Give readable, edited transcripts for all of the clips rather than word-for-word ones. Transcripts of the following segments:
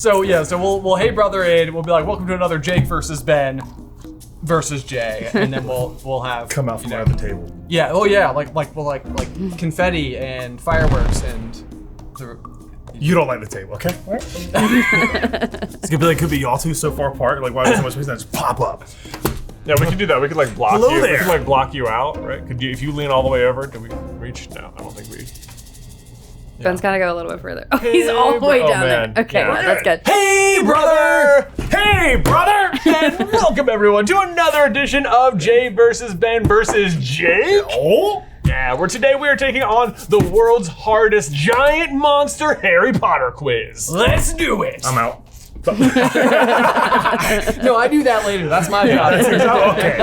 So we'll hey brother it. We'll be like, welcome to another Jake versus Ben versus Jay, and then we'll have come out from under the table. Yeah. Oh yeah. Like confetti and fireworks and. You don't like the table, okay? It's gonna be like, could be y'all two so far apart. Like, why is so much space? Just pop up. Yeah, we can do that. We could like block Hello you. there. We can like block you out, right? Could you, if you lean all the way over, do we reach? No, I don't think we. Ben's gotta go a little bit further. Oh, he's all the way down there. Okay, Yeah. that's good. Hey, brother! Hey, brother! And welcome everyone to another edition of Jay versus Ben versus Jake. Oh? Yeah, today we are taking on the world's hardest giant monster Harry Potter quiz. Let's do it. I'm out. No, I do that later. That's my job. Okay.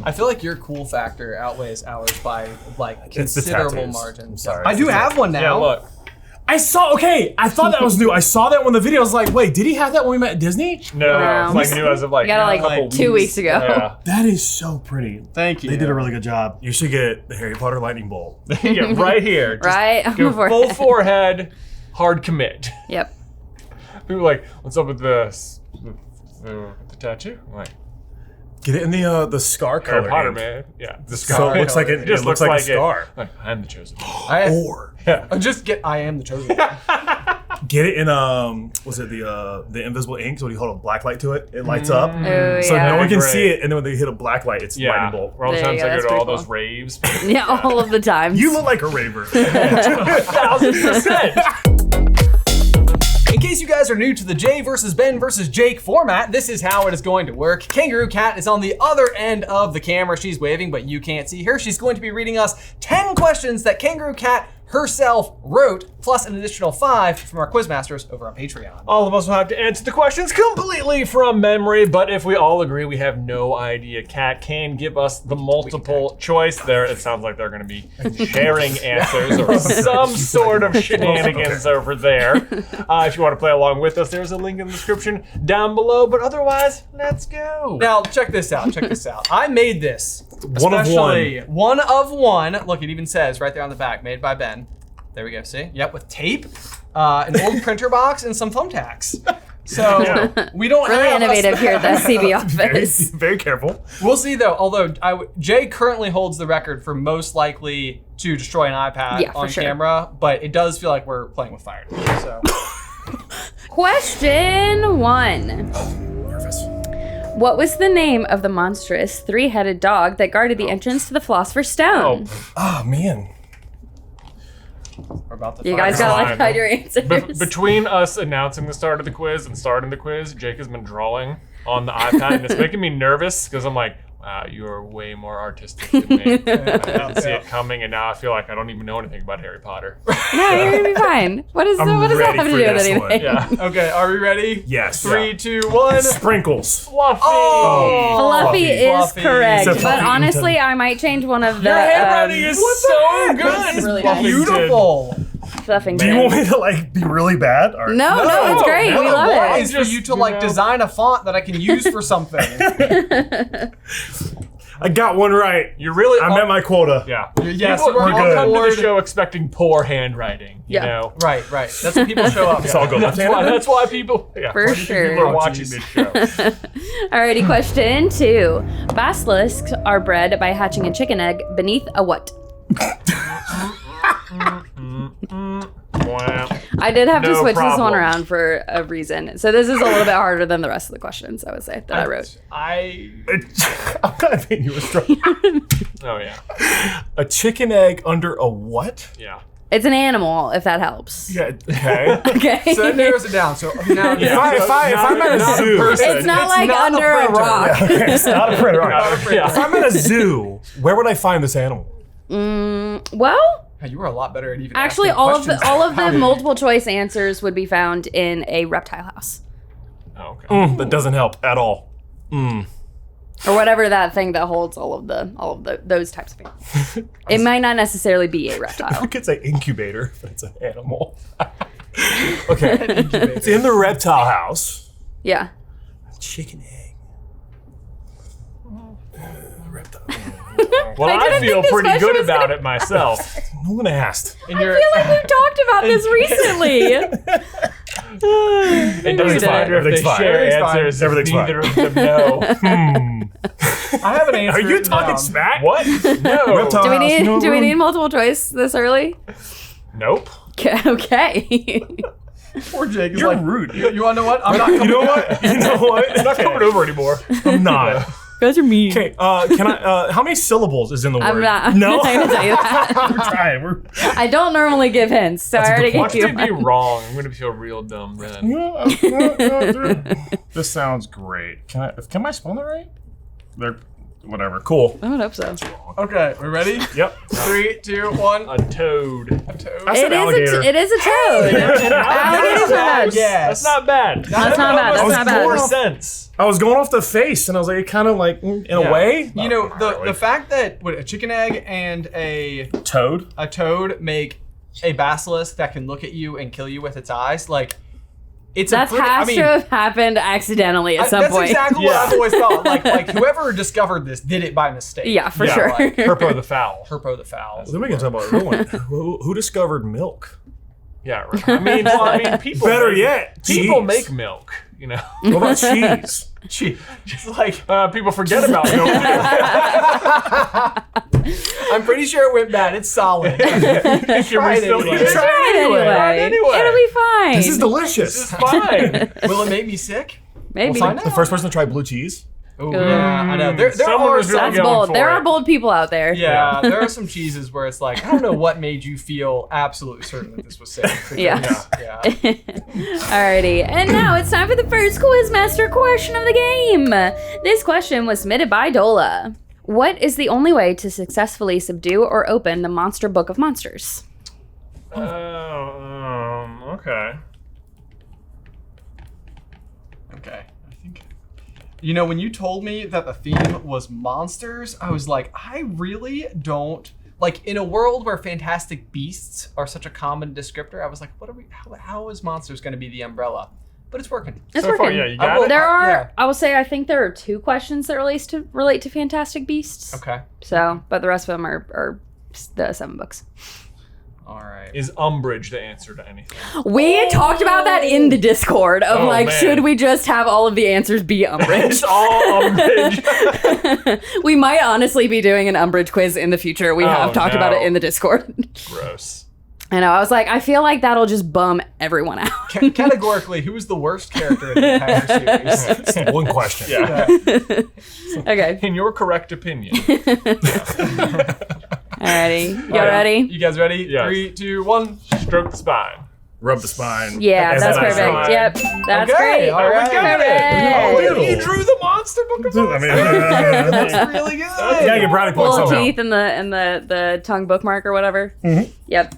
I feel like your cool factor outweighs ours by like It's the considerable tattoos. margin. I'm sorry. I do have one now. Yeah, look. I saw that was new. I saw that when the video was like, wait, did he have that when we met at Disney? No, it's like new as of like We got it a couple like 2 weeks ago. Yeah. That is so pretty. Thank you. They did a really good job. You should get the Harry Potter lightning bolt. Yeah, right here. Just Right on go the forehead. full forehead, hard commit. Yep. People are like, what's up with the tattoo? I'm like, Get it in the scar color. Harry Potter, ink. man. Yeah, the So scar. it looks like it just looks like a it. scar. Like, I'm the chosen one. Or Yeah. I am the chosen one. get it in was it the invisible ink? So when you hold a black light to it, it lights up. Oh, So yeah. no one can Great. see it, and then when they hit a black light, it's Yeah. lightning bolt. Where all the There you times go, I go that's to all pretty those cool. raves. Yeah, all of the times. You look like a raver. 1000%. In case you guys are new to the Jay versus Ben versus Jake format, this is how it is going to work. Kangaroo Cat is on the other end of the camera. She's waving, but you can't see her. She's going to be reading us 10 questions that Kangaroo Cat herself wrote, plus an additional 5 from our quizmasters over on Patreon. All of us will have to answer the questions completely from memory, but if we all agree we have no idea, Kat can give us the multiple choice there. It sounds like they're going to be sharing answers or some sort of shenanigans over there. If you want to play along with us, there's a link in the description down below, but otherwise, let's go. Now, check this out, I made this. One of Especially one of one. Look, it even says right there on the back, made by Ben. There we go, see? Yep, with tape, an old printer box, and some thumbtacks. So we don't Really have innovative here at the SCB office. Very careful. We'll see though, although Jay currently holds the record for most likely to destroy an iPad on camera, but it does feel like we're playing with fire today, so. Question 1. Nervous. What was the name of the monstrous 3-headed dog that guarded the entrance to the Philosopher's Stone? Oh man. We're about to You find guys out. gotta like hide your answers. Between us announcing the start of the quiz and starting the quiz, Jake has been drawing on the iPad, and it's making me nervous because I'm like, wow, you are way more artistic than me. I didn't see it coming, and now I feel like I don't even know anything about Harry Potter. No, you're gonna be fine. What does that ready have to for do with this anything? one. Yeah. Okay, are we ready? Yes. 3, 2, 1. Sprinkles. Fluffy. Oh! Fluffy is Fluffy. correct, It's a but Fluffington. honestly, I might change one of the Your handwriting is so good. It's really Fluffington. Beautiful. Fluffington. Do you want me to like be really bad? Or No, it's great. no, We love Why it. is for you to like design a font that I can use for something? I got one right. You really I met my quota. Yeah. Yes, People we're all good. come to board. the show expecting poor handwriting. You Yeah. know? Right. That's when people show up. It's all good. That's why people. Yeah. For why do you think sure. People are Oh, watching geez. this show. Alrighty, question 2. Basilisks are bred by hatching a chicken egg beneath a what? Wow. I did have to No switch this one problem. around for a reason. So this is a little bit harder than the rest of the questions, I would say, that I wrote. I I'm kind of thinking you were strong. Oh yeah. A chicken egg under a what? Yeah. It's an animal, if that helps. Yeah. Okay. Okay. so that narrows it down. So now If I'm at a not a zoo, person. It's not It's like not a under a printer. rock. okay, it's not a printer. All right. If Yeah. I'm at a zoo, where would I find this animal? Well, You were a lot better at even. actually, asking all of questions. the multiple choice answers would be found in a reptile house. Oh, okay. That doesn't help at all. Or whatever that thing that holds all of the those types of things. It might not necessarily be a reptile. I could say incubator, but it's an animal. Okay. It's in the reptile house. Yeah. Chicken egg. Reptile. Well, I I didn't feel think this pretty question good was about gonna- it myself. No one asked. And I feel like we've talked about this recently. It doesn't fine. matter if they Everything's fine. share Everything's fine. answers. Everything's Neither of them know. I have an answer. Are you written talking down. smack? What? No. Reptile. Do we need No do we room. need multiple choice this early? Nope. Okay. Poor Jake is You're like, rude. You want to know what? I'm not coming. You know what? You know what? I'm not coming over anymore. I'm not. Guys are mean. Okay, can I, how many syllables is in the word? I'm not. No? I'm not gonna tell you that. We're trying. We're... I don't normally give hints, so I a already good Watch gave me you be one. wrong. I'm gonna feel real dumb then. This sounds great. Can I spell it right? They're, whatever. Cool. I would hope so. Okay, we ready? Yep. 3, 2, 1. A toad. A toad. I said alligator. It is a toad. Alligators are nuts. Yes. That's not bad. That's not bad. That's not More bad. sense. I was going off the face, and I was like, kind of like, in a Yeah. way. You know, Not the really. fact that a chicken egg and a Toad. toad make a basilisk that can look at you and kill you with its eyes, like, it's That a pretty, has to have happened accidentally at some that's point. exactly what I've always thought. Like whoever discovered this did it by mistake. Yeah, for Yeah, sure. like, Herpo the fowl. Herpo the fowl. Then we can talk about a real one. Who discovered milk? Yeah, right. I mean, people. Better make, yet, people cheese. make milk. You know, What about cheese? Just like, people forget about milk. I'm pretty sure it went bad. It's solid. If you're Try it still anyway. eating it. Try it anyway. Try it anyway. It'll be fine. This is delicious. It's fine. Will it make me sick? Maybe. We'll find out. The first person to try blue cheese? Oh, yeah, I know. There Someone are was really some, That's going bold. for There it. are bold people out there. yeah, there are some cheeses where it's like, I don't know what made you feel absolutely certain that this was safe. Yeah. Yeah. Alrighty, and now it's time for the first Quizmaster question of the game. This question was submitted by Dola. What is the only way to successfully subdue or open the Monster Book of Monsters? Okay. Okay. I think. You know, when you told me that the theme was monsters, I was like, I really don't. Like, in a world where fantastic beasts are such a common descriptor, I was like, what are we? How is monsters going to be the umbrella? But it's working. It's So far, working. yeah, you I got will- it. There are, Yeah. I will say, I think there are 2 questions that relate to Fantastic Beasts. Okay. So, but the rest of them are the 7 books. All right. Is umbrage the answer to anything? We talked about that in the Discord of Oh, like, man. should we just have all of the answers be Umbridge? It's all umbrage. We might honestly be doing an Umbridge quiz in the future. We have talked about it no. in the Discord. Gross. I know. I was like, I feel like that'll just bum everyone out. Categorically, who is the worst character in the entire series? One question. Yeah. Okay. In your correct opinion. Alrighty. You All right. ready? You guys ready? Yes. 3, 2, 1. Stroke the spine. Rub the spine. Yeah, And that's then I perfect. saw it. Yep. That's Okay, great. all right. Perfect. Oh, You drew the monster book of I mean, That's really good. you gotta get brownie points Little somehow. teeth and the tongue bookmark or whatever. Yep.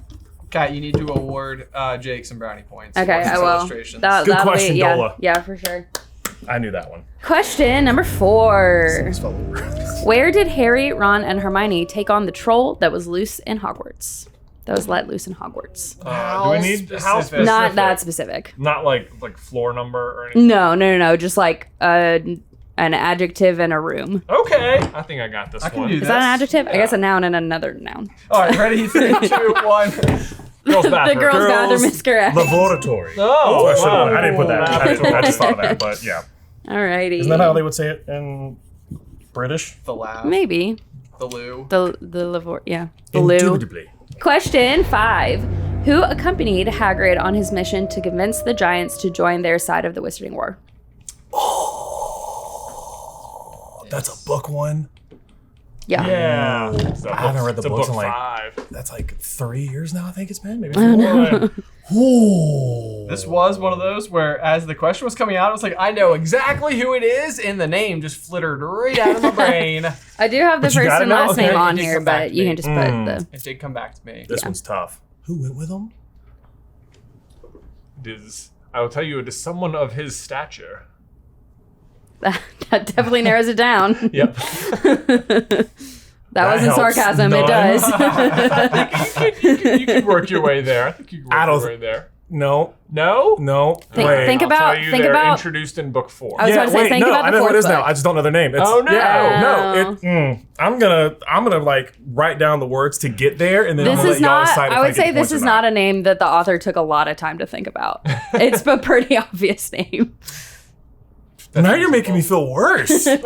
Kat, you need to award Jake some brownie points. Okay, for his I will. illustrations. That'll Good be- question, yeah, Dola. Yeah, for sure. I knew that one. Question number 4. This fell over. Where did Harry, Ron, and Hermione take on the troll that was loose in Hogwarts? That was let loose in Hogwarts. Do we need how specific? specific? Not that specific. Not like floor number or anything. No. Just like an adjective and a room. Okay. I think I got this I can one. do Is that an This- adjective? I guess a noun and another noun. All right, ready? 3, 2, 1. Girls' The bathroom. girls' bathroom is correct. Laboratory. Oh, I, should've- wow. I didn't put that. I just thought of that, but yeah. Alrighty. Isn't that how they would say it in British? The lab. Maybe. The loo. The labor, yeah. The loo. Indubitably. Question 5. Who accompanied Hagrid on his mission to convince the Giants to join their side of the Wizarding War? That's a book one. Yeah. Yeah. It's a I haven't book- read the it's a books book in, like, 5. That's like 3 years now, I think it's been. Maybe 4. Ooh. This was one of those where, as the question was coming out, I was like, I know exactly who it is, and the name just flittered right out of my brain. I do have the But you first got it and now? last Okay, name it on did here, come back but to you me. can just put the. It did come back to me. This one's tough. Who went with him? I will tell you, it is someone of his stature. That definitely narrows it down. Yep. That wasn't helps. sarcasm. It None. does. you can work your way there. I think you can work I your don't- way there. No. No? No. Think Wait. about- I'll tell you think they're about- introduced in book 4. I was about to say, think no, about I the know what it fourth is now. book. I just don't know their name. It's, Oh, no. I'm gonna like write down the words to get there, and then I'm This gonna is let y'all not. decide if I would get say the this points or is not a name that the author took a lot of time to think about. It's a pretty obvious name. Now you're making me feel worse. When in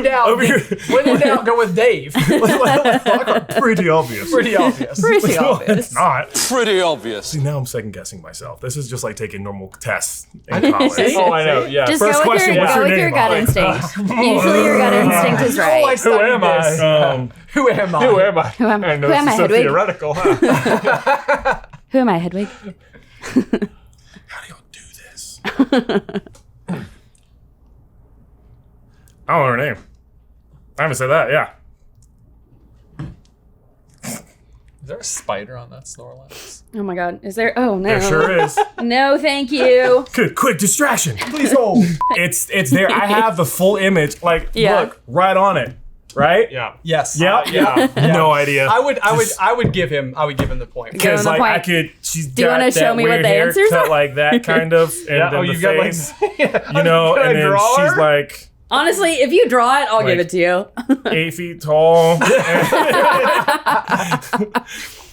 doubt, Over here. when in doubt, go with Dave. Pretty obvious. Pretty obvious. Pretty No, obvious. it's not. Pretty obvious. See, now I'm second guessing myself. This is just like taking normal tests in college. Oh, I know. Yeah. Just First go with question, your, what's go your with your name? gut instinct. Usually your gut instinct is Oh, I right. Who studied am I? this. Who am I? Who am I? Who am- I know who am this I, is so Hedwig? theoretical, huh? Who am I, Hedwig? How do y'all do this? I don't know her name. I haven't said that, yeah. Is there a spider on that Snorlax? Oh my God. Is there? Oh no. There sure is. No, thank you. Good, quick distraction. Please hold. It's there. I have the full image. Like, Yeah. look, right on it. Right? Yeah. Yes. Yep. Yeah. No idea. I would give him the point. Give him Because the like I point. could, she's Do you got wanna that show me what weird the hair answers cut are? like that kind of, and Yeah. then Oh, the you've got like, face, yeah. you know, Can I and then draw she's her? like Honestly, if you draw it, I'll give Like- it to you. 8 feet tall.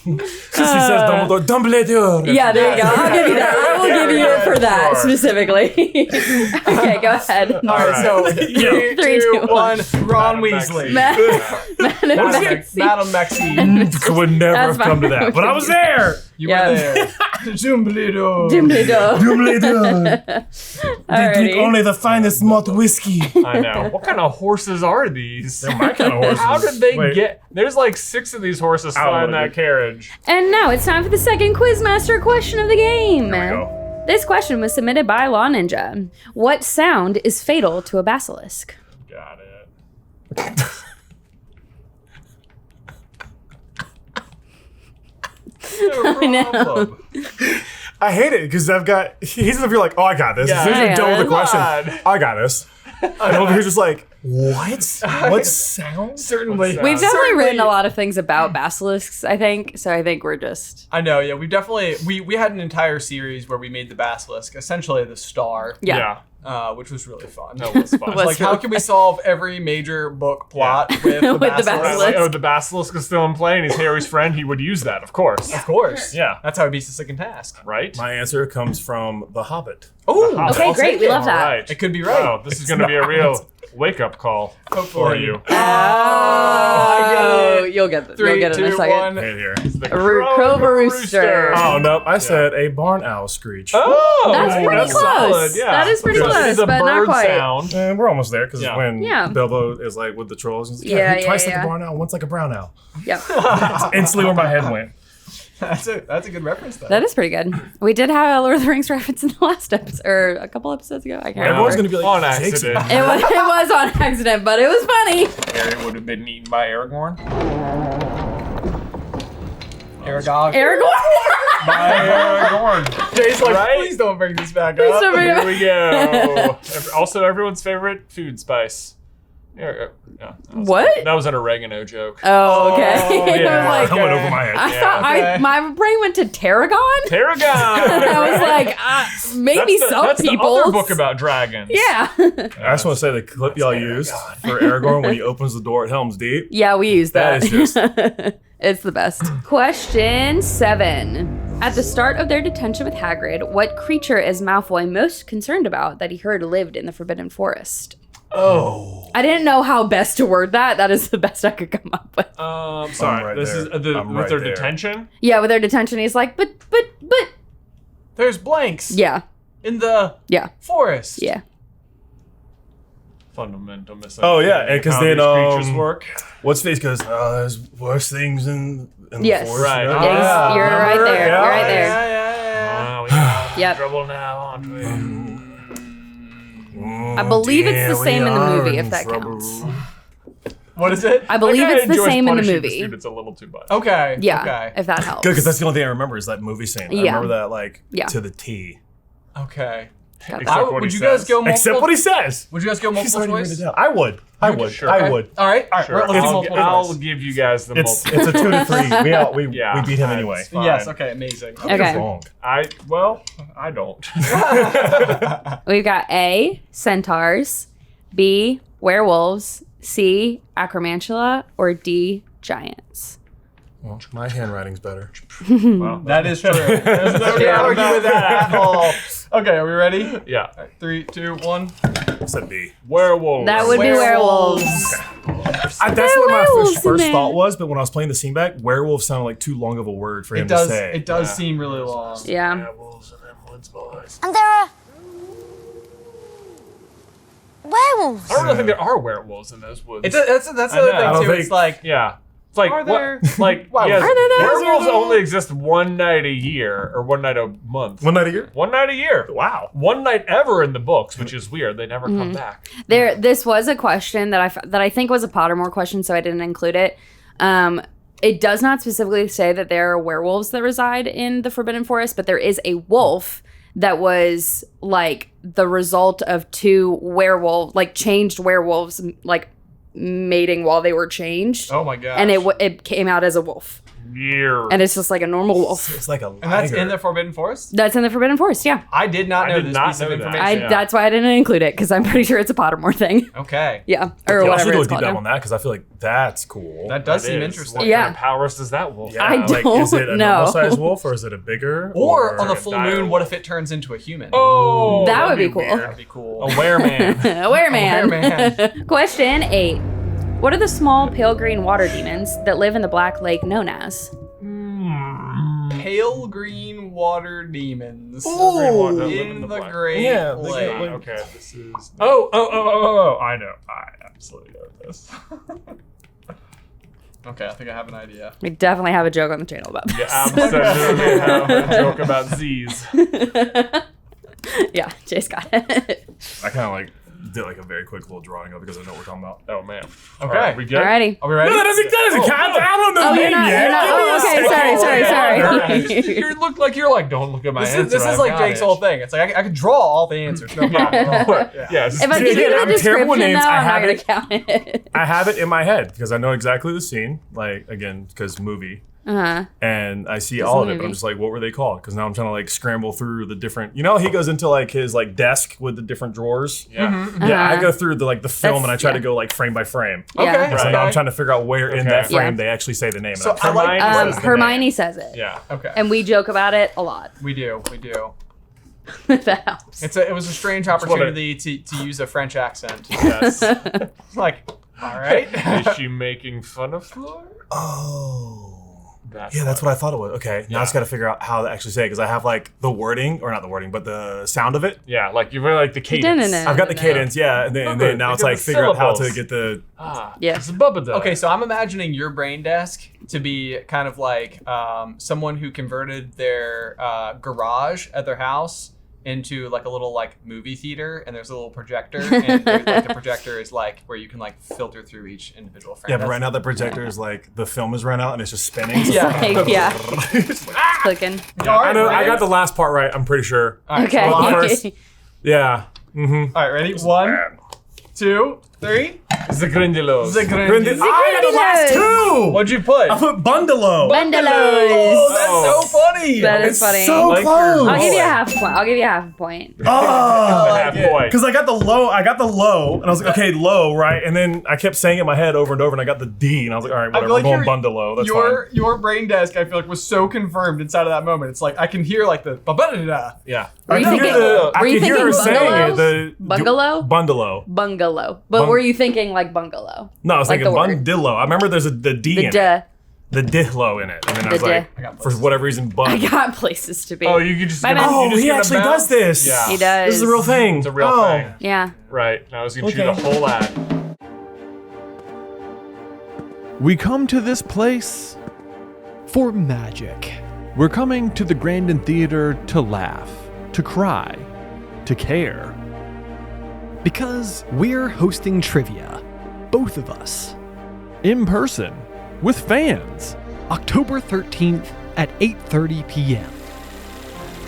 Because he says Dumbledore. Yeah, there you go. I'll give you that. I will give you it for that Sure. specifically. Okay, go ahead. All right, so Yeah. 3, 2, 1. Ron Madam Weasley. Madam Madam Maxine. Would never That's have come to fine. that. But I was there. You Yeah. were there. Dumbledore. Dumbledore. Dumbledore. They drink Alrighty. only the finest malt whiskey. I know. What kind of horses are these? They're my kind of horses. How did they Wait. get? There's like 6 of these horses I don't flying know, that dude. carriage. And now it's time for the second Quizmaster question of the game. There we go. This question was submitted by Law Ninja. What sound is fatal to a basilisk? Got it. I know. I hate it because I've got. He's over here like, oh, I got this. Yeah. As soon as you're done with the Come question, on. I got this. And over here just like, what? What sound? Certainly. What's We've that? definitely Certainly- written a lot of things about basilisks, I think. So I think we're just. I know, yeah. We've definitely we had an entire series where we made the basilisk essentially the star, Yeah. which was really fun. That was fun. Was Like, how can we solve every major book plot with the With the basilisk? Right, basilisk. like, oh, the basilisk is still in play, and he's Harry's friend. He would use that, of course. Of course. Yeah. That's how he beats the second task. Right? My answer comes from The Hobbit. Oh, Hobbit. Okay, I'll great. take We it. love that. All right. it could be right. Wow, this is going to be a real wake-up call for Hopefully. you. Oh, you'll get it. Three, You'll get it in a two, second. one. Right here. The Crover Rooster. Oh, no. I said a barn owl screech. Oh, That's pretty close. solid, yeah. That is pretty Because close, It's a but not bird quite. sound. And we're almost there because Yeah. when Yeah. Bilbo is like with the trolls, he's like, Yeah, twice yeah, like yeah. a barn owl, once like a brown owl. Yep. Instantly where my head went. That's a good reference though. That is pretty good. We did have a Lord of the Rings reference in the last episode, or a couple episodes ago. I can't Everyone's remember. going to be like, On Jake's a- accident. It was on accident, but it was funny. Harry would have been eaten by Aragorn. Aragog. Aragorn. By Aragorn. Jay's like, Right? please don't bring this back Please up. don't bring it Here we go. Also, everyone's favorite food spice. Yeah, What? That was an oregano joke. Oh, okay. Oh, I yeah. was That like, went over my head. I Yeah. thought Okay. my brain went to Tarragon. Tarragon. I was like, maybe some that's people. the other book about dragons. Yeah. I just want to say the clip y'all used for Aragorn when he opens the door at Helm's Deep. Yeah, we use that. That is just- It's the best. Question 7. At the start of their detention with Hagrid, what creature is Malfoy most concerned about that he heard lived in the Forbidden Forest? Oh. I didn't know how best to word that. That is the best I could come up with. Sorry. right This there. is I'm with right their there. detention. Yeah, with their detention, he's like, but. There's blanks Yeah, in the yeah, forest. yeah. Fundamental misunderstanding. Oh, yeah, and 'cause how then, these creatures work. What's face goes, there's worse things in Yes. the forest. Right. you know? Yes, you're right there. Yeah. You're right there. Yeah. Wow, we are in Yep. trouble now, aren't we? I believe it's the Yeah, same in the we are movie, in if that trouble. counts. What is it? I believe That guy it's the enjoys same in the punishing movie. students a little too much. Okay. Yeah, Okay. if that helps. Good, because that's the only thing I remember is that movie scene. I Yeah. remember that, like, Yeah. to the T. Okay. Would you guys go multiple? Except what he says. Would you guys go multiple choice? I would. I would. Sure. I would. All right. Sure. Let's do multiple I'll choice. give you guys the It's multiple. a 2 to 3. We beat him anyway. Fine. Yes. Okay. Amazing. Okay. Wrong. I don't. We've got A, centaurs, B, werewolves, C, acromantula, or D, giants. Well, my handwriting's better. Well, That is true. There's no argue with that at all. Okay. Are we ready? yeah. 3, 2, 1. I said B. Werewolves. That would be werewolves. That's what my werewolves first in thought there. was, but when I was playing the scene back, werewolf sounded like too long of a word for him It does. to say. It does seem really long. Yeah. Werewolves and them woods boys. And there are werewolves. I don't really think there are werewolves in those woods. That's the I other know. I thing don't too. It's think- like Yeah. It's like Are there- Like Wow. yes, Are there those? werewolves only exist one night a year or one night a month. One night a year? One night a year. Wow. One night ever in the books, which is weird. They never come back. This was a question that I think was a Pottermore question, so I didn't include it. It does not specifically say that there are werewolves that reside in the Forbidden Forest, but there is a wolf that was like the result of two changed werewolves, like mating while they were changed, oh my god. and it came out as a wolf, Years. and it's just like a normal wolf. It's like a And that's liger. in the Forbidden Forest? That's in the Forbidden Forest, yeah. I did not I know did this not piece of know that. information. Yeah. That's why I didn't include it, because I'm pretty sure it's a Pottermore thing. Okay. Yeah, or Yeah, I whatever should do a it's deep called dive now. on that because I feel like that's cool. That does It seem is. interesting. What Yeah. kind of powers does that wolf yeah, I like, is it a don't know. normal sized wolf or is it a bigger? Or on the full dire moon, what if it turns into a human? Oh, That would that'd be cool. weird. That'd be cool. A wereman. A wereman. wereman. Question 8. What are the small pale green water demons that live in the Black Lake known as? Pale green water demons. Ooh. In the Great Yeah, Lake. Okay, this is. Oh! I know. I absolutely know this. Okay, I think I have an idea. We definitely have a joke on the channel about this. Yeah, absolutely have a joke about Z's. Yeah, Jay's got it. I kind of like did like a very quick little drawing of it because I know what we're talking about. Oh man. Okay. All right, we good? Alrighty. Are we ready? No, that doesn't count. I don't know Oh, the you're name not. yet. You're not. Give me Oh, a okay. second. Sorry. You look like you're like, don't look at my This answer. is I've like got Jake's it. whole thing. It's like I could draw all the answers. No problem. Yeah. Just, If I give you I'm the terrible description, with names. though, I I'm not have gonna it. count it. I have it in my head because I know exactly the scene. Like again, because movie. And I see all of it, but I'm movie. just like, what were they called? Because now I'm trying to like scramble through the different. You know, he goes into like his like desk with the different drawers. yeah. Yeah, I go through the film and I try to yeah. go like frame by frame. Yeah. Okay. And so Right. now I'm trying to figure out where in Okay. that frame Yeah. they actually say the name. So And I like Hermione says the Hermione says it. Yeah. Okay. And we joke about it a lot. We do. That helps. It was a strange opportunity to use a French accent. Yes. Like, all right. Is she making fun of Floor? Oh. That's Yeah, that's what I thought it was. Okay, now I just got to figure out how to actually say it because I have like the wording, or not the wording, but the sound of it. Yeah, like you really like the cadence. Dun-dun-dun. I've got the cadence, yeah, and then now it's Think like of the figure out how to syllables. get the. Ah, Yeah. it's a bubba duck. Okay, so I'm imagining your brain desk to be kind of like someone who converted their garage at their house into like a little like movie theater, and there's a little projector, and there's, like the projector is like where you can like filter through each individual frame. Yeah, but right now the projector is like the film is run out and it's just spinning. So Yeah. Like, yeah. Clicking. I know. I got the last part right. I'm pretty sure. All right, Okay. so on. First. Yeah. Mm-hmm. All right, ready? 1, 2, 3. Zagrindelos. I got the last two. What'd you put? I put bundalo. Bundalos. Oh, that's so funny. That is It's funny. so Like your close. I'll give you a boy. half a point. I'll give you a half a point. Oh. Half boy. Because I got the low, and I was like, okay, low, right? And then I kept saying it in my head over and over, and I got the D, and I was like, all right, I whatever, feel we're like going bundalo. That's your brain desk, I feel like, was so confirmed inside of that moment. It's like I can hear like the ba-ba-da-da. Yeah. Were you fine. thinking, I were you could hear thinking her saying it. bungalow? Bungalow. Bungalow. But were you thinking like bungalow? No, I was Like thinking the word. bundillo. I remember there's the D The in duh. it. The dihlo in it. And then I was The like, for whatever reason, I bun. got places to be. Oh, you could just. Bye, give man. him- you Oh, just he give him a actually bounce? does this. Yeah. He does. This is a real thing. It's a real Oh. thing. Yeah. Right. Now I was gonna choose a Okay. whole ad. We come to this place for magic. We're coming to the Grandin Theater to laugh, to cry, to care. Because we're hosting trivia. Both of us. In person, with fans. October 13th at 8:30 p.m.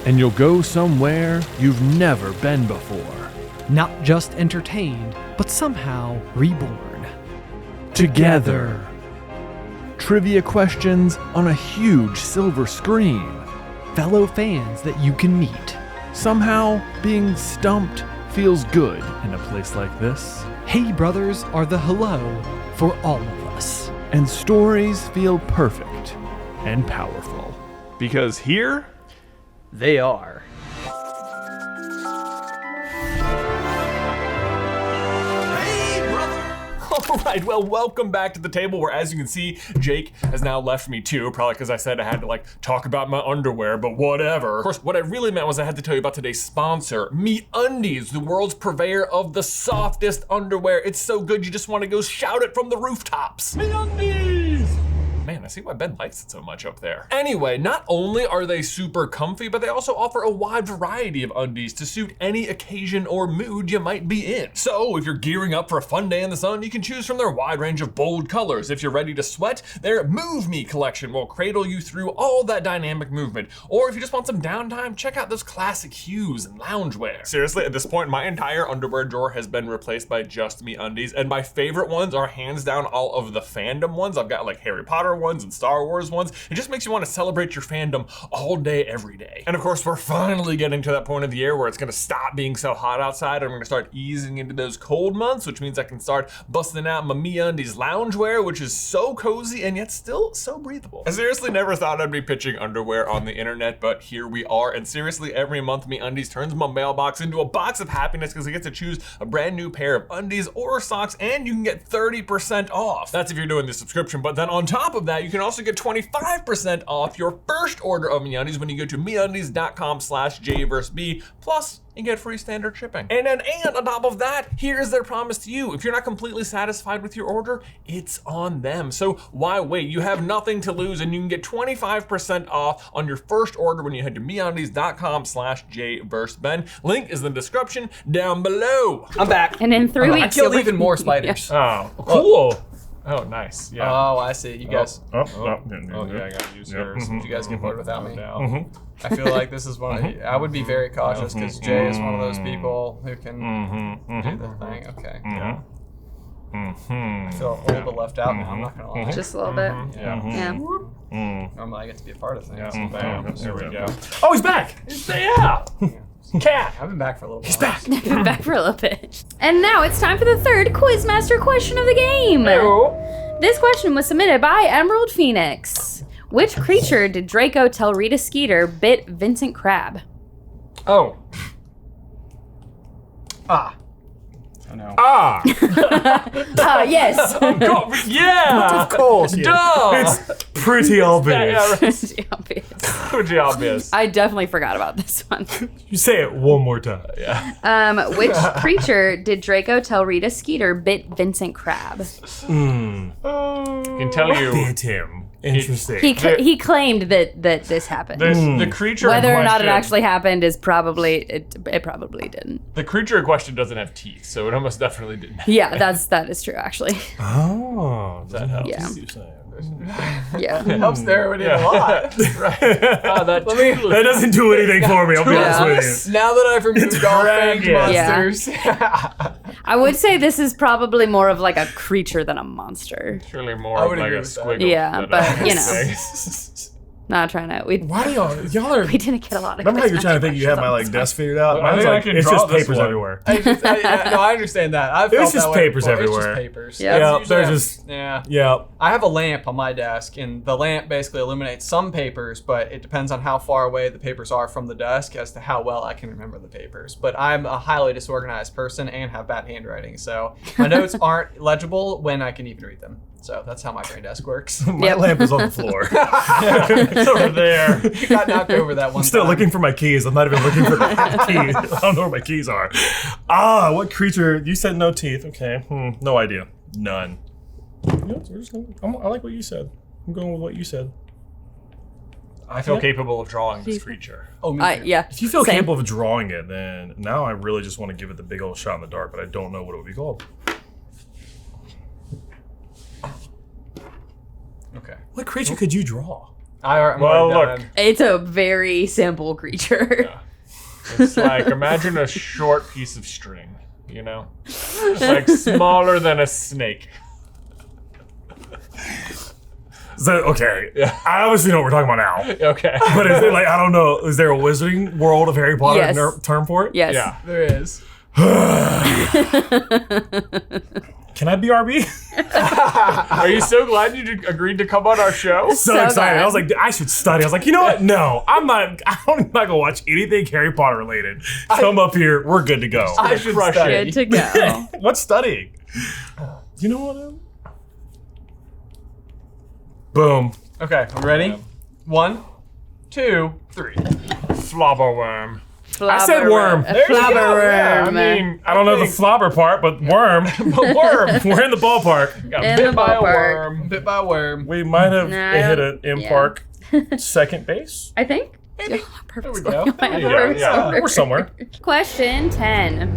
and you'll go somewhere you've never been before. Not just entertained, but somehow reborn. Together. Trivia questions on a huge silver screen. Fellow fans that you can meet. Somehow, being stumped feels good in a place like this. Hey Brothers are the hello for all of us. And stories feel perfect and powerful. Because here, They are. All right, well, welcome back to the table where, as you can see, Jake has now left me too, probably because I said I had to talk about my underwear, but whatever. Of course, what I really meant was I had to tell you about today's sponsor, MeUndies, the world's purveyor of the softest underwear. It's so good you just want to go shout it from the rooftops. MeUndies! Man, I see why Ben likes it so much up there. Anyway, not only are they super comfy, but they also offer a wide variety of undies to suit any occasion or mood you might be in. So if you're gearing up for a fun day in the sun, you can choose from their wide range of bold colors. If you're ready to sweat, their Move Me collection will cradle you through all that dynamic movement. Or if you just want some downtime, check out those classic hues and loungewear. Seriously, at this point, my entire underwear drawer has been replaced by just MeUndies, and my favorite ones are hands down all of the fandom ones. I've got Harry Potter ones and Star Wars ones. It just makes you want to celebrate your fandom all day, every day. And of course, we're finally getting to that point of the year where it's going to stop being so hot outside and I'm going to start easing into those cold months, which means I can start busting out my MeUndies loungewear, which is so cozy and yet still so breathable. I seriously never thought I'd be pitching underwear on the internet, but here we are. And seriously, every month MeUndies turns my mailbox into a box of happiness because I get to choose a brand new pair of undies or socks, and you can get 30% off. That's if you're doing the subscription, but then on top of that, you can also get 25% off your first order of MeUndies when you go to MeUndies.com/JVB. Plus, you get free standard shipping. And on top of that, here's their promise to you. If you're not completely satisfied with your order, it's on them. So why wait? You have nothing to lose, and you can get 25% off on your first order when you head to MeUndies.com/JVB. Link is in the description down below. I'm back. And in 3 I weeks, killed you'll even more spiders. Oh, cool. Oh, nice. Yeah. Oh, I see. You guys. Oh, yeah, I gotta use yours. Did you guys get bored without me? No. I feel like this is one of I would be very cautious because Jay is one of those people who can do the thing. Okay. Yeah. I feel a little bit left out now, I'm not gonna lie. just a little bit. Yeah. Normally I get to be a part of things. Yeah. Bam. There we go. Oh, he's back. Yeah. Cat. I've been back for a little while. He's back. Been back for a little bit. And now it's time for the third Quizmaster question of the game. This question was submitted by Emerald Phoenix. Which creature did Draco tell Rita Skeeter bit Vincent Crabbe? Oh. Ah. I know. Ah. Yes. Yeah. Of course. Yeah. Duh. It's pretty obvious. Yeah, Pretty obvious. pretty obvious. I definitely forgot about this one. You say it one more time. Yeah. Which creature did Draco tell Rita Skeeter bit Vincent Crabbe? I can tell you. Bit him. Interesting. He claimed that this happened. The creature Whether in or not it question- actually happened is probably it probably didn't. The creature in question doesn't have teeth, so it almost definitely didn't. Yeah, that is true actually. Oh, That helps. Yeah. what you're saying. Yeah. It helps there in a lot. That That doesn't do anything for me, I'll be honest with you. Now that I've removed all fanged dragon. monsters. I would say this is probably more of like a creature than a monster. It's really more I of would like a agree with that. squiggle. Yeah, than but, a you know. thing. Not trying to. Why do y'all are... We didn't get a lot of. Remember how you're trying to think you have my questions on desk figured out? I Mine's think I like, can it's draw just this papers one. everywhere. No, I understand that. I've It's felt just that way papers before. It's everywhere. just papers. Yeah. That's Yeah, usually there's how- just... Yeah. Yeah. I have a lamp on my desk, and the lamp basically illuminates some papers, but it depends on how far away the papers are from the desk as to how well I can remember the papers. But I'm a highly disorganized person and have bad handwriting, so my notes aren't legible when I can even read them. So that's how my brain desk works. My Yep. lamp is on the floor. It's over there. You got knocked over that one I'm still time. looking for my keys. I'm not even looking for the key. I don't know where my keys are. What creature? You said no teeth. Okay. No idea. None. You know, we're just gonna, I like what you said. I'm going with what you said. I feel capable of drawing this creature. Oh, me too. Yeah. If you feel Same. capable of drawing it, then now I really just want to give it the big old shot in the dark, but I don't know what it would be called. Okay. What creature could you draw? Well, look. It's a very simple creature. Yeah. It's like, imagine a short piece of string, you know? It's like smaller than a snake. So, okay. Yeah. I obviously know what we're talking about now. Okay. But is it like, I don't know, is there a wizarding world of Harry Potter Yes. term for it? Yes. Yeah. There is. Can I BRB? Are you so glad you agreed to come on our show? So So excited. glad. I was like, I should study. I was like, you know what? No, I'm not gonna watch anything Harry Potter related. Come up here. We're good to go. I should Crush study. Good to go. What's studying? You know what? Boom. Okay, we ready? 1, 2, 3. Flobberworm. I said worm. A There you go. flobberworm. Yeah, I mean, I don't know the flobber part, but worm. but worm. We're in the ballpark. Got In bit the by a ballpark. worm. Bit by a worm. We might have Nah, I hit don't- an yeah. park second base. I think. There we go. Yeah, we're somewhere. Question 10.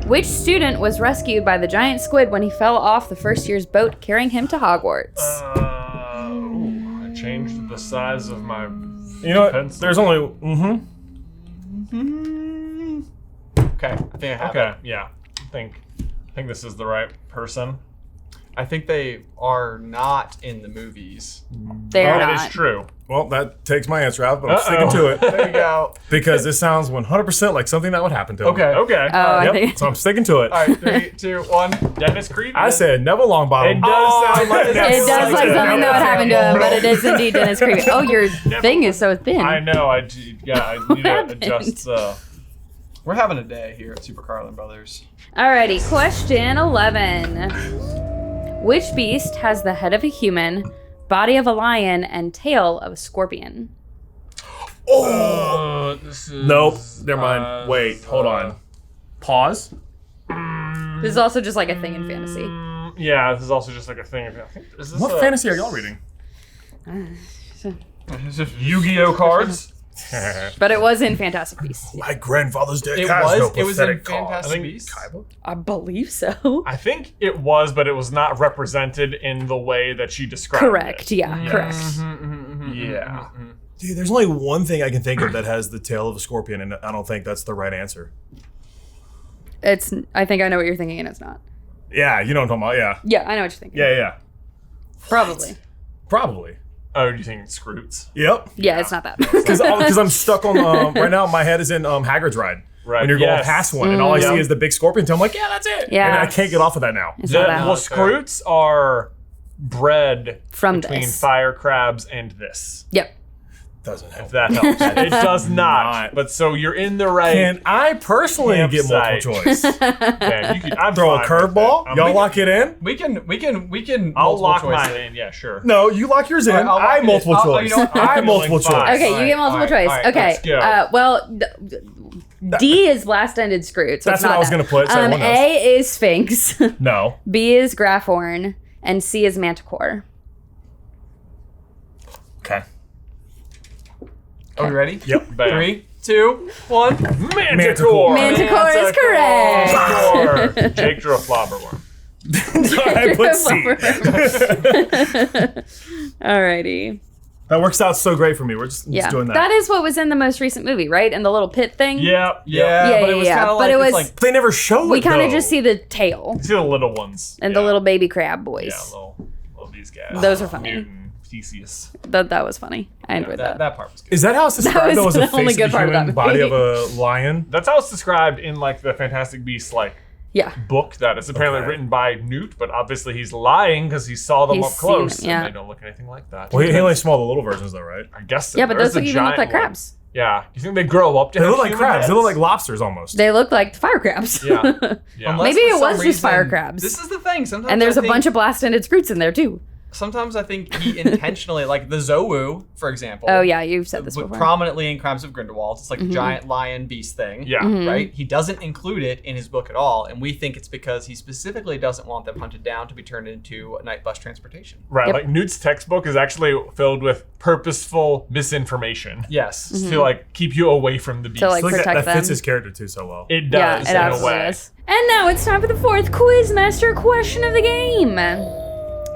Which student was rescued by the giant squid when he fell off the first year's boat carrying him to Hogwarts? I changed the size of my. You know what? Pencil. There's only. Okay, I think I have Okay, it. yeah. I think this is the right person. I think they are not in the movies. They're That not. is true. Well, that takes my answer out, but I'm sticking to it There you go. because this sounds 100% like something that would happen to him. Okay. Okay. Oh, I Yep. think. So I'm sticking to it. All right, 3, 2, 1. Dennis Creed. I said Neville Longbottom. It does sound like It does like something that would happen to him, but it is indeed Dennis Creed. Oh, your thing is so thin. I know. I need to happened? adjust. We're having a day here at Super Carlin Brothers. Alrighty, question 11. Which beast has the head of a human, body of a lion, and tail of a scorpion? This is. Nope. Never mind. Wait. Hold on. Pause. This is also just like a thing in fantasy. Yeah, this is also just like a thing. I think, is this What fantasy are y'all reading? Yu-Gi-Oh cards? But it was in Fantastic Beasts. My grandfather's deck It has was. no It was in pathetic cause. Fantastic I think Beasts. I believe so. I think it was, but it was not represented in the way that she described Correct, it. yeah, correct. Yeah. Dude, there's only one thing I can think of that has the tail of a scorpion, and I don't think that's the right answer. I think I know what you're thinking, and it's not. Yeah, you know what I'm talking about. Yeah, I know what you're thinking. Yeah. Probably. Probably. Oh, do you think it's Skrewts? Yep. Yeah, it's not that. Because I'm stuck on right now. My head is in Hagrid's ride. Right, When you're going yes. past one, and all I Yeah. see is the big scorpion tail. I'm like, yeah, that's it. Yeah. And I can't get off of that now. It's not that. Well, Skrewts are bred From between this. fire crabs and this. Yep. Doesn't help. If that helps. It does not. Not. But so you're in the right. Can I personally get multiple Campsite. choice? Yeah, you can, I'm Throw a fine with curveball? it. Y'all lock it in? We can. I'll multiple lock choice mine it. in. Yeah, sure. No, you lock yours in. I'll lock I it in. multiple Oh, choice. you know what? I I'm multiple feeling fine. choice. Okay, you get multiple all right, choice. all right, Okay. let's go. Well, D is blast-ended Skrewts. So That's it's not what I was that. gonna put, so everyone knows. A is Sphinx. No. B is Graphorn. And C is Manticore. Okay. Are we ready? Yep. Bam. 3, 2, 1. Manticore. Manticore is correct. Manticore. Jake drew a flobberworm. I put C. Alrighty. That works out so great for me. We're just Yeah. doing that. That is what was in the most recent movie, right? In the little pit thing? Yep. Yeah, but it was yeah. kind of But like it was- it's like They never show We it, kind of though. just see the tail See the little ones. and Yeah. the little baby crab boys. Yeah, little these guys. Those are funny. Newton, Theseus. That was funny. I enjoyed that. that part was good. Is that how it's described? was Though, as a the only face good of a part of human that body movie. of a lion? That's how it's described in like the Fantastic Beasts like Yeah. book that is apparently Okay. written by Newt, but obviously he's lying because he saw them He's up close seen it, yeah. and they don't look anything like that. Well, he only saw the little versions, though, right? I guess so. Yeah, but There's those the don't even look giant like one. crabs. Yeah. You think they grow up to They have look like human crabs. They look heads? like lobsters almost. They look like fire crabs. Yeah. Yeah. Unless Maybe for it some was just fire reason- crabs. This is the thing. Sometimes And there's I a bunch of blast-ended Skrewts in there, too. Sometimes I think he intentionally, like the Zowu, for example. Oh, yeah, you've said this with before. prominently in Crimes of Grindelwald. It's like a giant lion beast thing. Yeah. Right? He doesn't include it in his book at all, and we think it's because he specifically doesn't want them hunted down to be turned into night bus transportation. Right. Yep. Like Newt's textbook is actually filled with purposeful misinformation Yes. to like keep you away from the beast. To, like, I feel like protect that fits them. his character too so well. It Yeah, does it in a absolutely way. is. And now it's time for the fourth Quizmaster question of the game.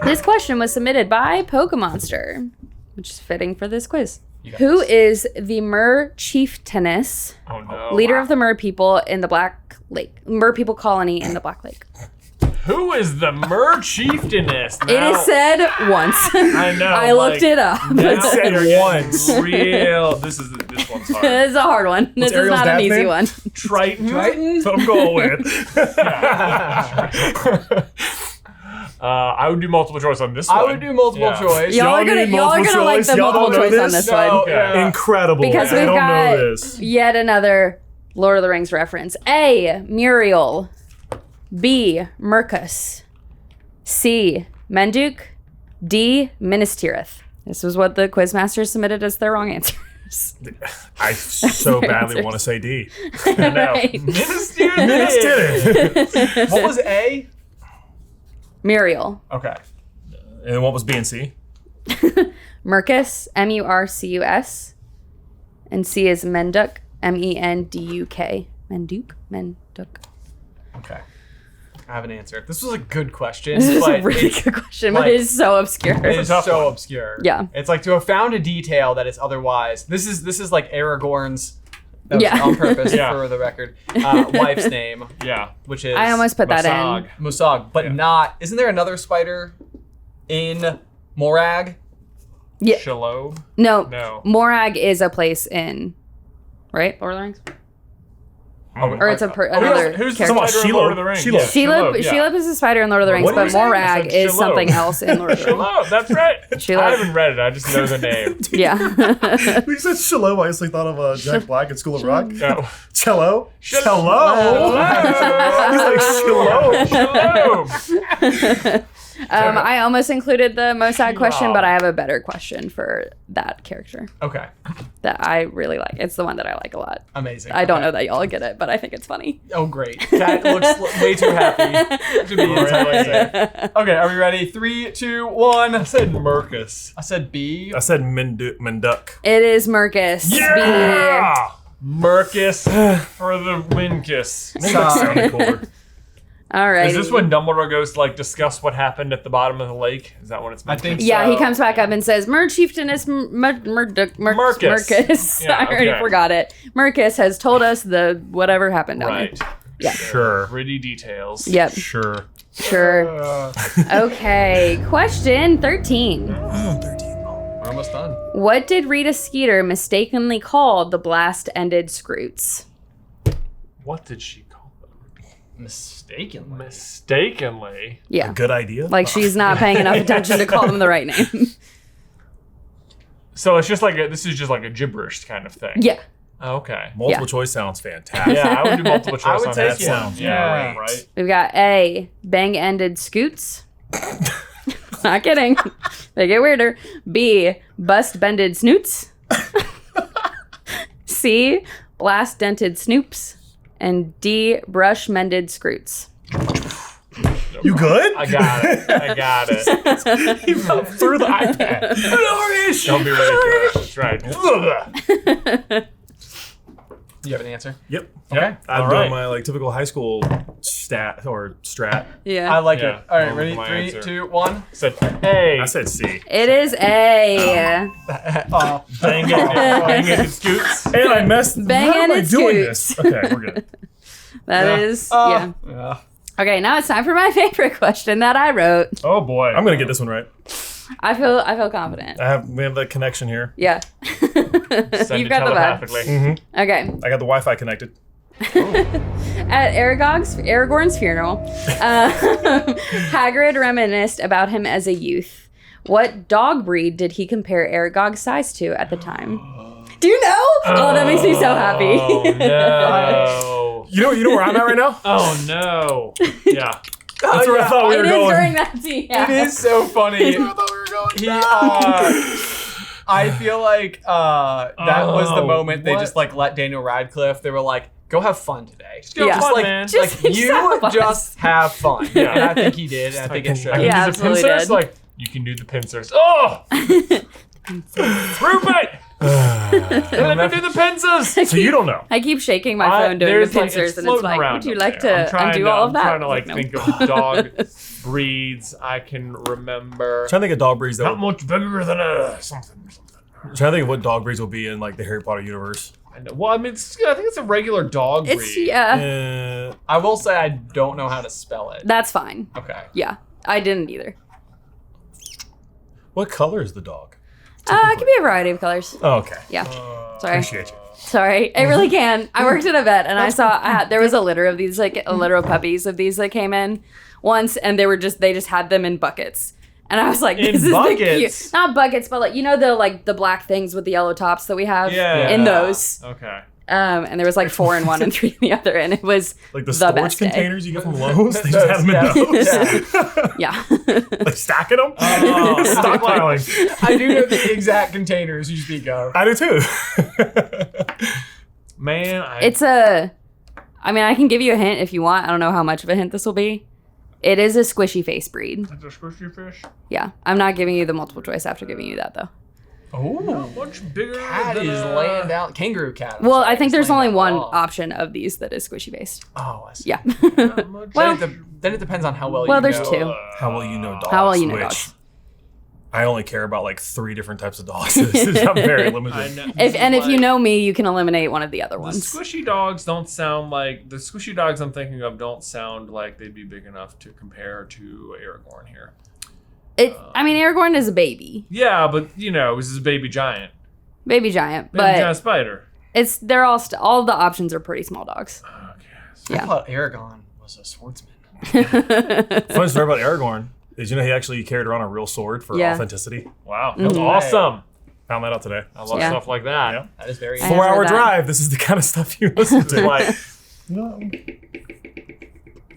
This question was submitted by Pokemonster. which is fitting for this quiz. got Who this. is the Mer Chieftainess, Oh no. leader of the Mer people in the Black Lake, Mer people colony in the Black Lake? Who is the Mer Chieftainess? It is said once. I know. I looked it up. Now said you're getting once. Real. This one's hard. This is a hard one. This is Ariel's not an dad's easy name? one. Triton. That's what I'm going with. I would do multiple choice on this one. I would do multiple Yeah. choice. Y'all are gonna need multiple like choice? the Y'all multiple don't know choice on this? this No, one. yeah. Incredible. Because I we've don't got know this. yet another Lord of the Rings reference. A. Muriel. B. Mercus. C. Menduk. D. Minas Tirith. This was what the quizmasters submitted as their wrong answers. I so Their badly answers. want to say D. Right. Minas Minutes Tirith. did it. What was A? Muriel. Okay. And what was B and C? Mercus. Murcus. And C is Menduk. Menduk. Menduk. Okay. I have an answer. This was a good question, This is but a really it's, good question, but like- it is so obscure. it's tough so one. obscure. Yeah. It's like to have found a detail that is otherwise. This is like Aragorn's. That was Yeah. on purpose Yeah. for the record. Wife's name, Yeah. which is I almost put that Masag. in. Musag, but not. Isn't there another spider in Morag? Yeah. Shalob. No. No. Morag is a place in, right? Lord of the Rings? Or it's another Who's the character. spider in Lord of the Rings? Shelob. Yeah, Shelob, yeah. Shelob is a spider in Lord of the Rings, What did but you say? I Morag said is Shelob. something else in Lord of the Rings. Shelob, that's right. Shelob. I haven't read it. I just know the name. Yeah. We said Shalom. I instantly thought of Jack Black in School of Rock. No. Cello. Hello. He's like Shalom. Shalom. I almost included the Mosag question, but I have a better question for that character Okay. that I really like. It's the one that I like a lot. Amazing. I don't know that y'all get it, but I think it's funny. Oh, great. Cat looks way too happy to be entirely safe. Okay, are we ready? 3, 2, 1. I said Mercus. I said B. I said Menduk. It is Mercus. Yeah. Mercus for the Windkiss. Sounded cooler. All right. Is this when Dumbledore goes to like discuss what happened at the bottom of the lake? Is that when it's meant I think to be? Yeah, he So- comes back up and says, Mer Chieftainess Mercus. Mercus. Yeah, I already okay. forgot it. Mercus has told us the whatever happened down Right. there. Yeah. Sure. Pretty details. Yep, Sure. sure. Okay, question 13. We're almost done. What did Rita Skeeter mistakenly call the blast-ended Skrewts? What did she call them? Mistakenly. Mistakenly. Yeah, Good idea. like she's not paying enough attention to call them the right name. So it's just like this is just like a gibberish kind of thing. Yeah, Okay. Multiple Yeah. choice sounds fantastic. Yeah, I would do multiple choice I would on take that. it. Sounds Yeah, great. right. we've got A, bang-ended Scoots. Not kidding. They get weirder. B, bust-bended Snoots. C, blast-dented Snoops. And D, brush-mended Skrewts. You good? I got it. I got it. He fell through the iPad. Don't be ridiculous. That's right. Do you have an answer? Yep. Okay. I'm All doing right. my like typical high school stat or strat. Yeah. I like Yeah. it. All right, I'll ready? look at my 3, answer. 2, 1. Said, hey, I said C. It is A. bang it, scoots. And I messed. Bang How am I and doing scoots. this? Okay, we're good. That is, yeah. Yeah. Okay, now it's time for my favorite question that I wrote. Oh boy. I'm gonna get this one right. I feel confident. We have the connection here. Yeah. Send You've it got the vibe. telepathically. Okay. I got the Wi-Fi connected. At Aragorn's funeral, Hagrid reminisced about him as a youth. What dog breed did he compare Aragog's size to at the time? Do you know? Oh, that makes me so happy. Oh no. You know where I'm at right now? Oh no. Yeah. That's where I thought we It were is going. during that scene. Yeah. It is so funny. I thought we were going. He, I feel like that was the Oh, moment they what? just like let Daniel Radcliffe. They were like, "Go have fun today." Just go have fun, like, man. Just like have you fun. just have fun. Yeah. And I think he did. And I think it I showed. can Yeah, do the absolutely pincers. did. Like you can do the pincers. Oh. Rupert. Let me do the pincers. So you don't know. I keep shaking my phone doing the pincers, and it's like, would you like to undo all of that? I'm trying to No. think of dog breeds I can remember. I'm trying to think of dog breeds Not that. much bigger than a something. I'm trying to think of what dog breeds will be in like the Harry Potter universe. I know. Well, I mean, I think it's a regular dog breed. It's yeah. I will say I don't know how to spell it. That's fine. Okay. Yeah, I didn't either. What color is the dog? It could be a variety of colors. Oh, okay. Yeah. Sorry. Appreciate you. Sorry, it really can. I worked at a vet, and I saw there was a litter of these, like a litter of puppies of these that came in once, and they just had them in buckets. And I was like, In this is the buckets? cute, not buckets, but like the black things with the yellow tops that we have Yeah. in those. Okay. And there was like 4 in one and 3 in the other, and it was Like the the storage best day. containers you get from Lowe's. They just had them in those. Yeah. Like stacking them. Oh, Stockpiling. I do know the exact containers you speak of. I do too. Man, I mean, I can give you a hint if you want. I don't know how much of a hint this will be. It is a squishy face breed. It's a squishy fish. Yeah. I'm not giving you the multiple choice after giving you that, though. Oh, Much bigger cat than is laying down. Kangaroo cat. I'm Well, sorry, I think is there's laying only down one law. option of these that is squishy based. Oh, I see. Yeah. Well, then it depends on how well you Well, know. there's 2. How well you know dogs? How well you know which dogs. I only care about like 3 different types of dogs. I'm very limited. I know. If you know me, you can eliminate one of the other The ones. squishy dogs don't sound like the squishy dogs I'm thinking of. Don't sound like they'd be big enough to compare to Aragorn here. I mean, Aragorn is a baby, Yeah, but this is a baby giant, baby giant, baby but giant spider. they're all the options are pretty small dogs. Okay. I thought Aragon was a swordsman. Funny story about Aragorn is he actually carried around a real sword for Yeah. authenticity. Wow, that's Mhm. awesome. Found that out today. I love Yeah. stuff like that. Yeah. That is very. I have 4-hour heard that. drive. This is the kind of stuff you listen It's to. like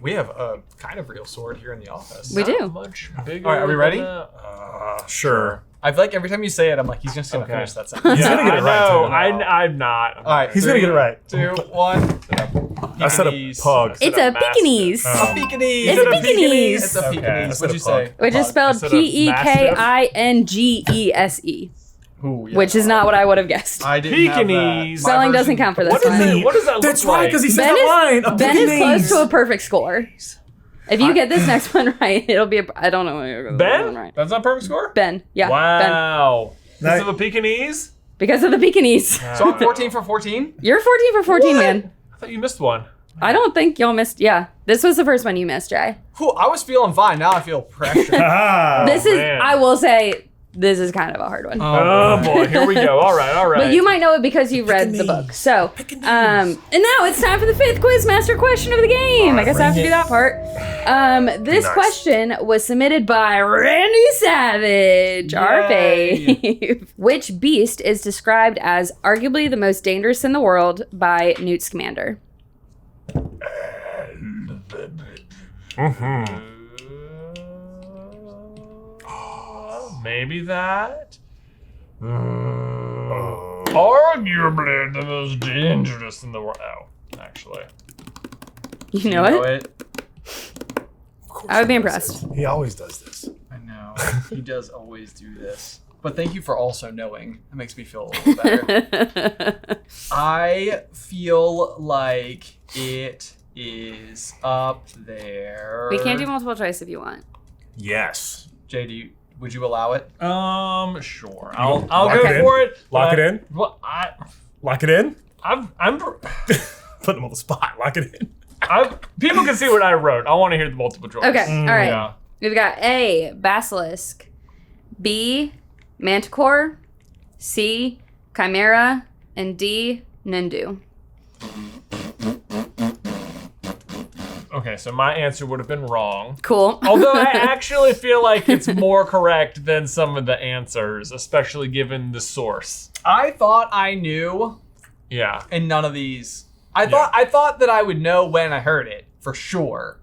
We have a kind of real sword here in the office. We do. much bigger. All right, are we ready? than a- Sure. I feel like every time you say it, I'm like, he's just gonna Okay. finish that sentence. He's gonna get it right, I know. too. I'm not. All right, He's gonna get it right. 2, 1. I said a Pekingese. pug. It's a mastiff. Pekingese, A Pekingese. It's a Pekingese. It's a Okay, I Pekingese. said What'd you a pug. say? which is Pug. spelled Instead of Pekingese, Ooh, yeah. which is not what I would have guessed. I didn't have that. Pekingese. My Spelling version- doesn't count for this What is one. it? What does that That's look right, like? because he said Ben the is- line. A Ben is close Pekingese. to a perfect score. If you get this next one right, it'll be I don't know. What you're gonna get this one Ben? right. That's not perfect score. Ben. Yeah. Ben. Wow. Nice. This is a Pekingese. Because of the Pekingese. So I'm 14 for 14. You're 14 for 14, man. I thought you missed one. I don't think y'all missed. Yeah. This was the first one you missed, Jay. Whew, I was feeling fine. Now I feel pressure. Ah. This is, man. I will say, this is kind of a hard one. Oh boy, here we go. All right. But you might know it because you've read the book. So, and now it's time for the 5th Quizmaster question of the game. I guess I have to do that part. This Nice. question was submitted by Randy Savage, our Yay. fave. Which beast is described as arguably the most dangerous in the world by Newt Scamander? Maybe that. Arguably the most dangerous in the world. Oh, actually. You know it? I would be impressed. He always does this. I know. He does always do this. But thank you for also knowing. That makes me feel a little better. I feel like it is up there. We can't do multiple choice if you want. Yes. Jay, would you allow it? Sure. I'll Lock go it in? for it. Lock but- it in? Well, Lock it in? I'm Put him on the spot. Lock it in. people can see what I wrote. I want to hear the multiple choice. Okay, all right. Yeah. We've got A, Basilisk, B, Manticore, C, Chimera, and D, Nindu. Okay, so my answer would have been wrong. Cool. Although I actually feel like it's more correct than some of the answers, especially given the source. I thought I knew, Yeah. and none of these. I thought that I would know when I heard it for sure,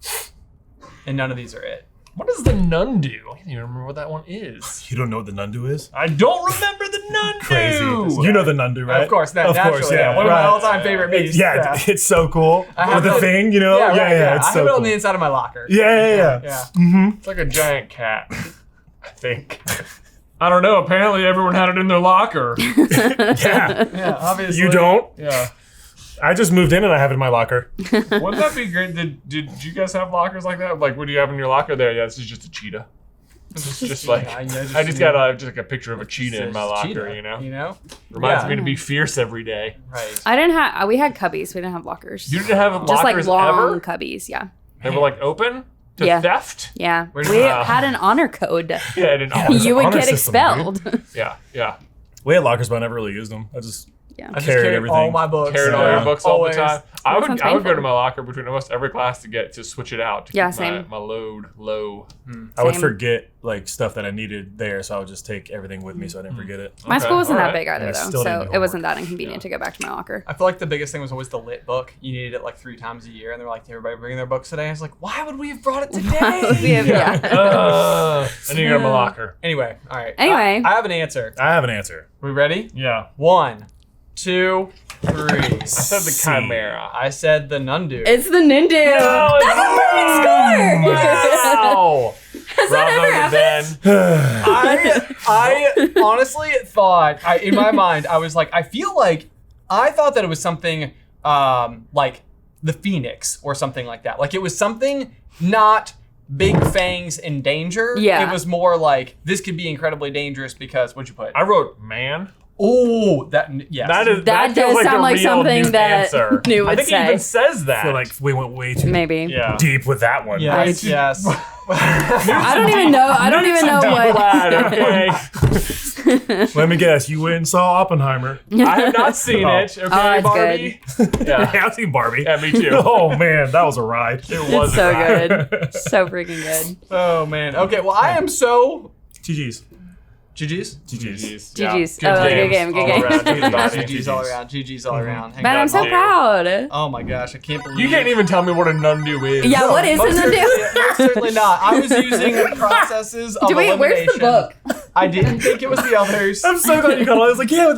and none of these are it. What does the nun do? I can't even remember what that one is. You don't know what the Nundu is? I don't remember the nun Crazy. do. You know the Nundu, right? Of course, Of naturally. course, yeah. One of my right. all-time favorite beasts. Yeah, it's so cool. I have With the it- thing, you know? Yeah, right, It's I so have it on cool. the inside of my locker. Yeah. Yeah. Mm-hmm. It's like a giant cat, I think. I don't know. Apparently, everyone had it in their locker. Yeah. Yeah, obviously. You don't? Yeah. I just moved in and I have it in my locker. Wouldn't that be great? Did you guys have lockers like that? Like, what do you have in your locker there? Yeah, this is just a cheetah. It's just like Yeah, I just got just like a picture of a cheetah in my locker. Cheetah, You know, You know? reminds Yeah. me to be fierce every day. Right. I didn't have. We had cubbies. We didn't have lockers. You didn't have lockers Just like long ever? cubbies. Yeah. They were like open to Yeah. theft. Yeah. Where's We the- had an honor code. Yeah, I didn't. You would honor get system, expelled. Yeah. We had lockers, but I never really used them. I just Yeah. I just carried carried everything. all my books. Carried all Yeah. your books Always. all the time. I would sounds go painful. to my locker between almost every class to switch it out to Yeah, keep same. my load low. I would Same. forget like stuff that I needed there, so I would just take everything with me so I didn't forget it. My Okay, school wasn't that alright. big either, I though, still didn't so do it wasn't that inconvenient to go back to my locker. I feel like the biggest thing was always the lit book. You needed it like 3 times a year, and they were like, everybody bring their books today. I was like, why would we have brought it today? Yeah. And you go to my locker. Anyway, all right. Anyway. I have an answer. I have an answer. We ready? Yeah. 1, 2, 3. I said the chimera. I said the Nundu. It's the Nindu. Oh, That's a perfect score. Wow. Has that ever happened? I honestly thought, in my mind, I was like, I thought that it was something like the Phoenix or something like that. Like it was something not big fangs in danger. Yeah. It was more like, this could be incredibly dangerous because, what'd you put? I wrote man. Oh, yes. That feels does sound a like real something new that answer. New I would think say. it even says that. I feel like we went way too Maybe. yeah. deep with that one. Yes, yes. I don't even know. I don't even know what. Lad, okay. Let me guess, you went and saw Oppenheimer. I have not seen it. Okay, Oh, it's Barbie. Yeah. Yeah, I've seen Barbie. Yeah, me too. Oh man, that was a ride. It was So a ride. good. So freaking good. Oh, man. Okay, well, I am so... GG's. GG's? GG's. GG's. Oh, good game, good all game. around, everybody. GG's all around. GG's all around. Hang Man, on. I'm so Dude. proud. Oh my gosh, I can't believe You can't even tell me what a nundu is. Yeah, what is Most a certainly, Nindu? most certainly not. I was using processes of Wait, where's elimination. the book? I didn't think it was the others. I'm so glad you called. I was like, yeah.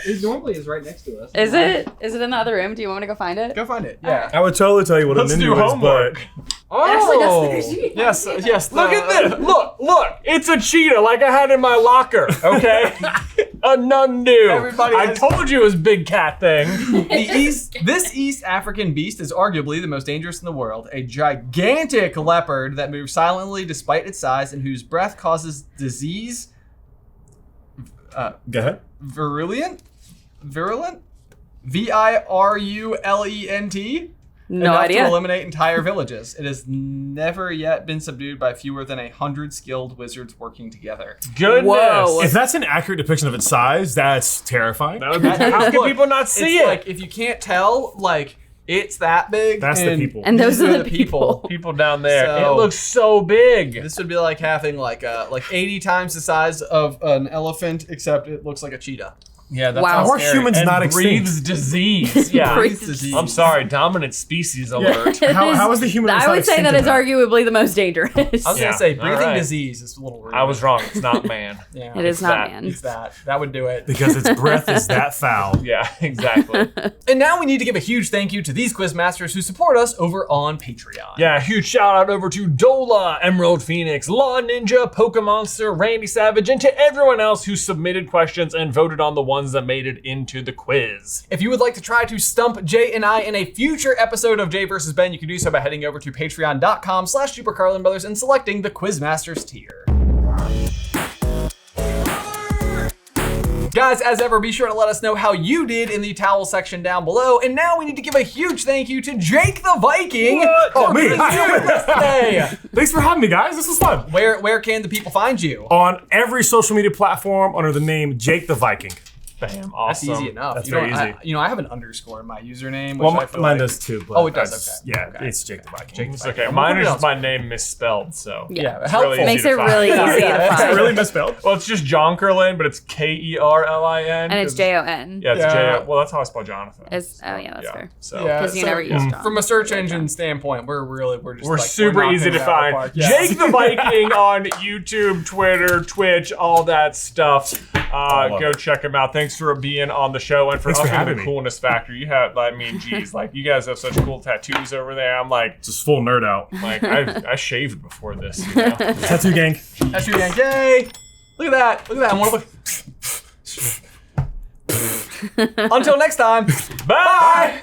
It normally is right next to us. Is it? Is it in the other room? Do you want me to go find it? Go find it. Yeah. I would totally tell you what Let's a do ninja is, homework. Oh. Actually, yes. Yes. Look at this. Look. It's a cheetah like I had in my locker. Okay. A nundu. Everybody I has- told you it was big cat thing. This East African beast is arguably the most dangerous in the world. A gigantic leopard that moves silently despite its size and whose breath causes disease. Go ahead. Virulent? Virulent? Virulent? No enough idea. to eliminate entire villages. It has never yet been subdued by fewer than 100 skilled wizards working together. Goodness. Whoa. If that's an accurate depiction of its size, that's terrifying. That would be, how can Look, people not see it's it? like, if you can't tell, like, it's that big. That's the people. And those these are the people. People down there. So- It looks so big. This would be like having like 80 times the size of an elephant, except it looks like a cheetah. Yeah, that's Wow. how Are scary. humans And not extinct? breathes disease. Yeah. Breathes disease. I'm sorry, dominant species alert. How is the human race I not would say extinct that in it's that? arguably the most dangerous. I was Yeah, gonna say breathing alright. disease is a little rude. I was wrong. It's not man. Yeah, It is not that. man. It's that. That would do it. Because its breath is that foul. Yeah, exactly. And now we need to give a huge thank you to these quizmasters who support us over on Patreon. Yeah, huge shout out over to Dola, Emerald Phoenix, Law Ninja, Pokemonster, Randy Savage, and to everyone else who submitted questions and voted on the ones that made it into the quiz. If you would like to try to stump Jay and I in a future episode of Jay vs. Ben, you can do so by heading over to patreon.com/SuperCarlinBrothers and selecting the Quizmasters tier. Guys, as ever, be sure to let us know how you did in the towel section down below. And now we need to give a huge thank you to Jake the Viking. What? Oh, me. who is here with us today. Thanks for having me, guys. This was fun. Where can the people find you? On every social media platform under the name Jake the Viking. Bam, That's awesome. easy enough. That's you know, very easy. I have an underscore in my username. Which Well, I feel mine like, does too. But Oh, it does, that's- okay. Yeah, Okay. it's Jake the Viking. Jake the It's Viking. okay. I'm Mine gonna is put just it my name misspelled, so Yeah, it's helpful. really Makes easy it to find. really easy to that's find. really misspelled. Well, it's just John Curlin, but it's Kerlin. And it's Jon. Yeah, it's Yeah. J. Well, that's how I spell Jonathan. It's, oh yeah, that's fair. So Yeah, 'Cause you never use John. From a search engine standpoint, we're just we're like, super knocking easy it to out of the find. park. Yeah. Jake the Viking on YouTube, Twitter, Twitch, all that stuff. Go check him out. Thanks for being on the show and for Thanks for upping having the me. coolness factor. You have, I mean, geez, like you guys have such cool tattoos over there. I'm like, Just full nerd out. I shaved before this. You know? Tattoo gang. That's your yank. Yay! Look at that. Look at that. I want to look. Until next time. Bye.